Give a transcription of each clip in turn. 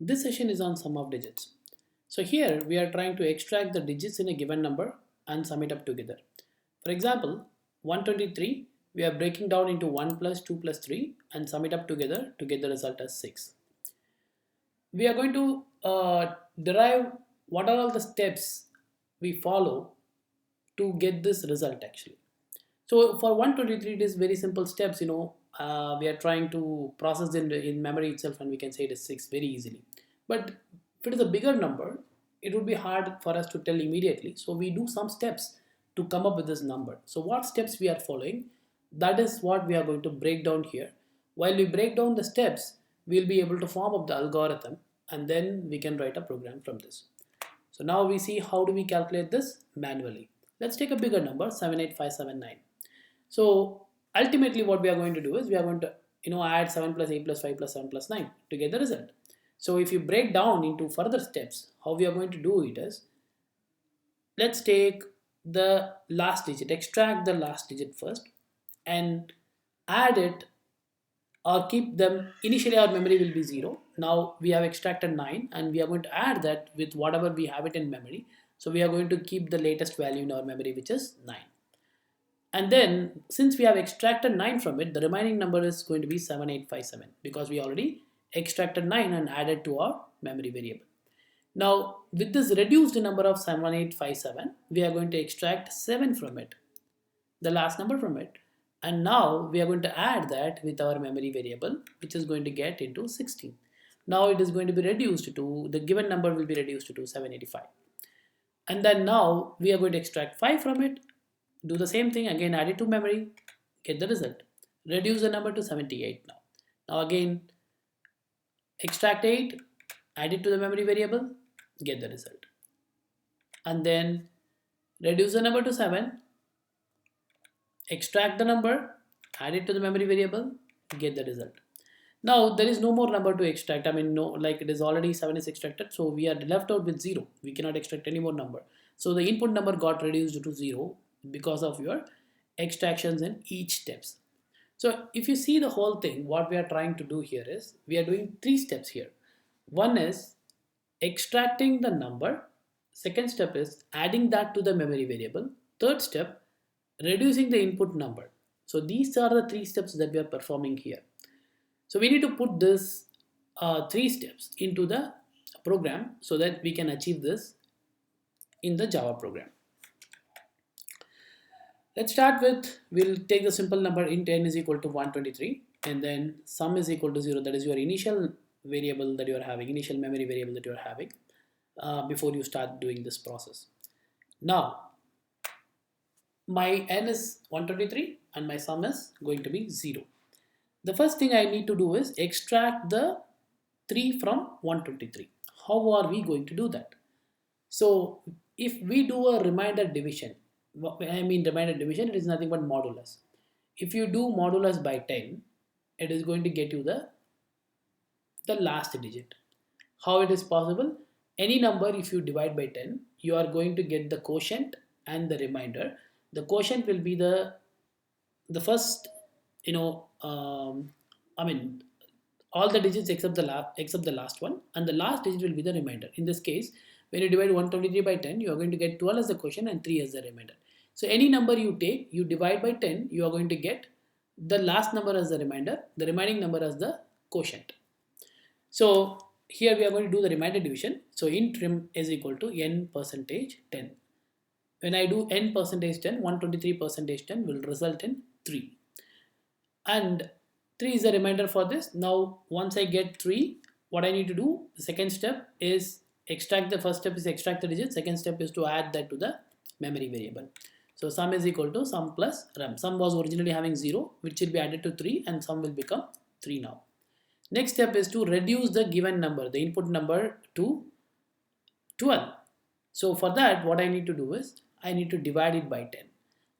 This session is on sum of digits. So here we are trying to extract the digits in a given number and sum it up together. For example, 123 we are breaking down into 1 plus 2 plus 3 and sum it up together to get the result as 6. We are going to derive what are all the steps we follow to get this result actually. So for 123 it is very simple steps, we are trying to process in memory itself and we can say it is 6 very easily. But if it is a bigger number, it would be hard for us to tell immediately. So we do some steps to come up with this number. So what steps we are following, that is what we are going to break down here. While we break down the steps, we'll be able to form up the algorithm and then we can write a program from this. So now we see how do we calculate this manually. Let's take a bigger number, 78579. So ultimately what we are going to do is we are going to add 7 plus 8 plus 5 plus 7 plus 9 to get the result. So if you break down into further steps, how we are going to do it is, let's take the last digit, extract the last digit first and add it or keep them. Initially our memory will be 0. Now we have extracted 9 and we are going to add that with whatever we have it in memory. So we are going to keep the latest value in our memory, which is 9. And then since we have extracted 9 from it, the remaining number is going to be 7857 because we already extracted 9 and added to our memory variable. Now with this reduced number of 7857, we are going to extract 7 from it, the last number from it. And now we are going to add that with our memory variable, which is going to get into 16. Now it is going to be reduced to, the given number will be reduced to 785. And then now we are going to extract 5 from it, do the same thing again, add it to memory, get the result. Reduce the number to 78 now. Now again, extract 8, add it to the memory variable, get the result. And then reduce the number to 7, extract the number, add it to the memory variable, get the result. Now there is no more number to extract. Like it is already 7 is extracted, so we are left out with 0. We cannot extract any more number. So the input number got reduced to 0 because of your extractions in each steps. So if you see the whole thing, what we are trying to do here is we are doing 3 steps here. One is extracting the number. Second step is adding that to the memory variable. Third step, reducing the input number. So these are the 3 steps that we are performing here. So we need to put this 3 steps into the program so that we can achieve this in the Java program. Let's start with, we'll take the simple number int n is equal to 123 and then sum is equal to 0. That is your initial variable that you are having, initial memory variable that you are having before you start doing this process. Now my n is 123 and my sum is going to be 0. The first thing I need to do is extract the 3 from 123. How are we going to do that? So if we do a remainder division, it is nothing but modulus. If you do modulus by 10, it is going to get you the last digit. How it is possible? Any number if you divide by 10, you are going to get the quotient and the remainder. The quotient will be the first, all the digits except the last one, and the last digit will be the remainder. In this case, when you divide 123 by 10, you are going to get 12 as the quotient and 3 as the remainder. So any number you take, you divide by 10, you are going to get the last number as the remainder, the remaining number as the quotient. So here we are going to do the remainder division. So int rem is equal to n percentage 10. When I do n percentage 10, 123 percentage 10 will result in 3. And 3 is the remainder for this. Now once I get 3, what I need to do, the second step is extract. The first step is extract the digit. Second step is to add that to the memory variable. So sum is equal to sum plus rem. Sum was originally having 0, which will be added to 3 and sum will become 3 now. Next step is to reduce the given number, the input number, to 12. So for that, what I need to do is I need to divide it by 10.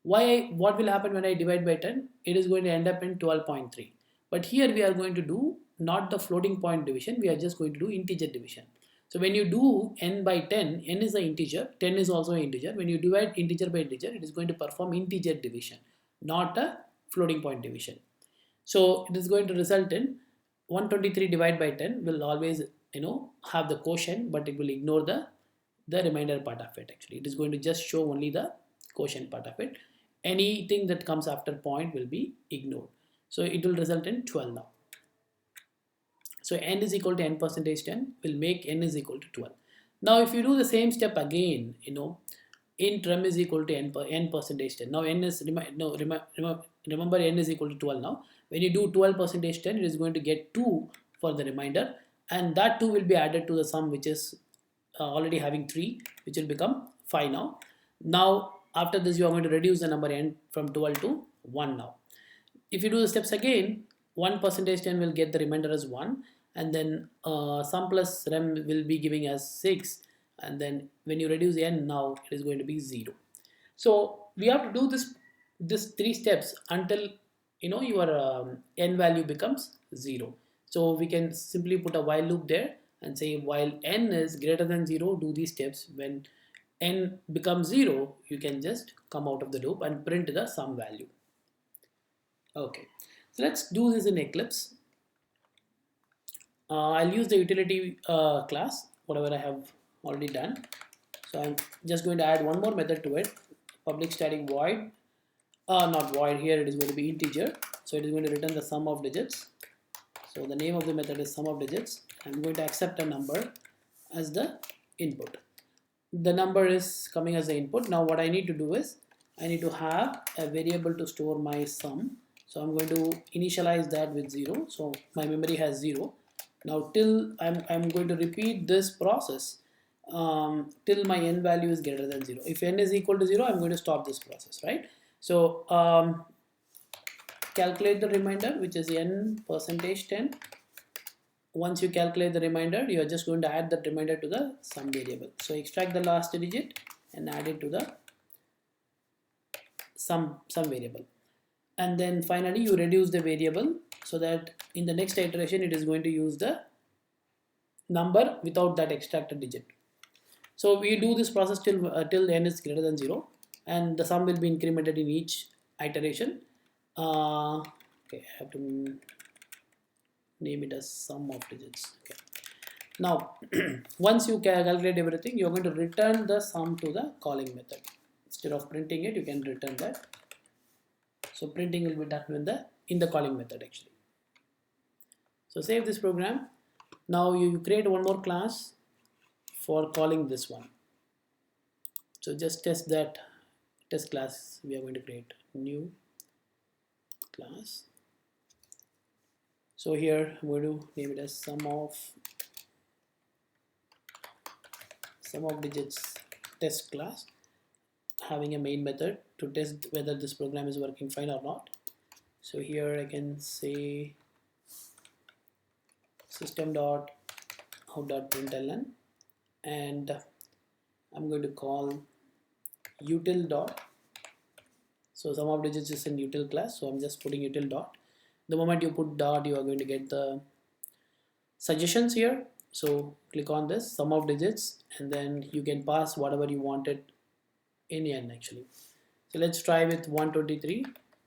What will happen when I divide by 10? It is going to end up in 12.3. But here we are going to do not the floating point division, we are just going to do integer division. So when you do n by 10, n is an integer, 10 is also an integer. When you divide integer by integer, it is going to perform integer division, not a floating point division. So it is going to result in 123 divided by 10 will always have the quotient, but it will ignore the remainder part of it. Actually, it is going to just show only the quotient part of it. Anything that comes after point will be ignored. So it will result in 12 now. So n is equal to n percentage 10 will make n is equal to 12. Now if you do the same step again, int rem is equal to n percentage 10. Now n is remember n is equal to 12 now. When you do 12 percentage 10, it is going to get 2 for the remainder, and that 2 will be added to the sum, which is already having 3, which will become 5 now. Now after this, you are going to reduce the number n from 12 to 1 now. If you do the steps again, 1 percentage 10 will get the remainder as 1, and then sum plus rem will be giving us 6, and then when you reduce n, now it is going to be 0. So we have to do this 3 steps until your n value becomes 0. So we can simply put a while loop there and say while n is greater than 0, do these steps. When n becomes 0, you can just come out of the loop and print the sum value. Okay, so let's do this in Eclipse. I'll use the utility class, whatever I have already done. So I'm just going to add one more method to it, public static void, not void, here it is going to be integer. So it is going to return the sum of digits. So the name of the method is sum of digits. I'm going to accept a number as the input. The number is coming as the input. Now what I need to do is I need to have a variable to store my sum. So I'm going to initialize that with 0. So my memory has 0. Now till I'm going to repeat this process till my n value is greater than 0. If n is equal to 0, I'm going to stop this process, right? So calculate the remainder, which is n percentage 10. Once you calculate the remainder, you are just going to add that remainder to the sum variable. So extract the last digit and add it to the sum variable. And then finally you reduce the variable so that in the next iteration it is going to use the number without that extracted digit. So we do this process till n is greater than 0, and the sum will be incremented in each iteration. Okay, I have to name it as sum of digits. Okay. Now once you calculate everything, you're going to return the sum to the calling method. Instead of printing it, you can return that. So printing will be done in the calling method actually. So save this program. Now you create one more class for calling this one. So just test that test class. We are going to create new class. So here I'm going to name it as sum of digits test class, having a main method to test whether this program is working fine or not. So here I can say system.out.println, and I'm going to call util dot. So sum of digits is in util class, so I'm just putting util dot. The moment you put dot, you are going to get the suggestions here. So click on this sum of digits, and then you can pass whatever you wanted in n actually. So let's try with 123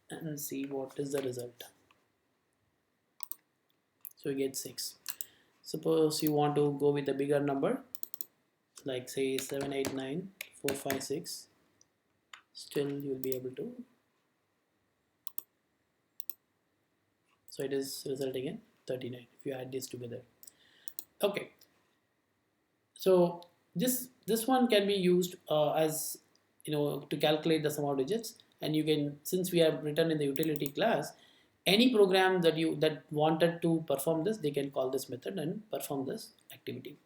and see what is the result. So we get 6. Suppose you want to go with a bigger number, like say 789,456. Still you will be able to. So it is resulting in 39 if you add these together. Okay. So this one can be used as to calculate the sum of digits, and you can, since we have written in the utility class, any program that wanted to perform this, they can call this method and perform this activity.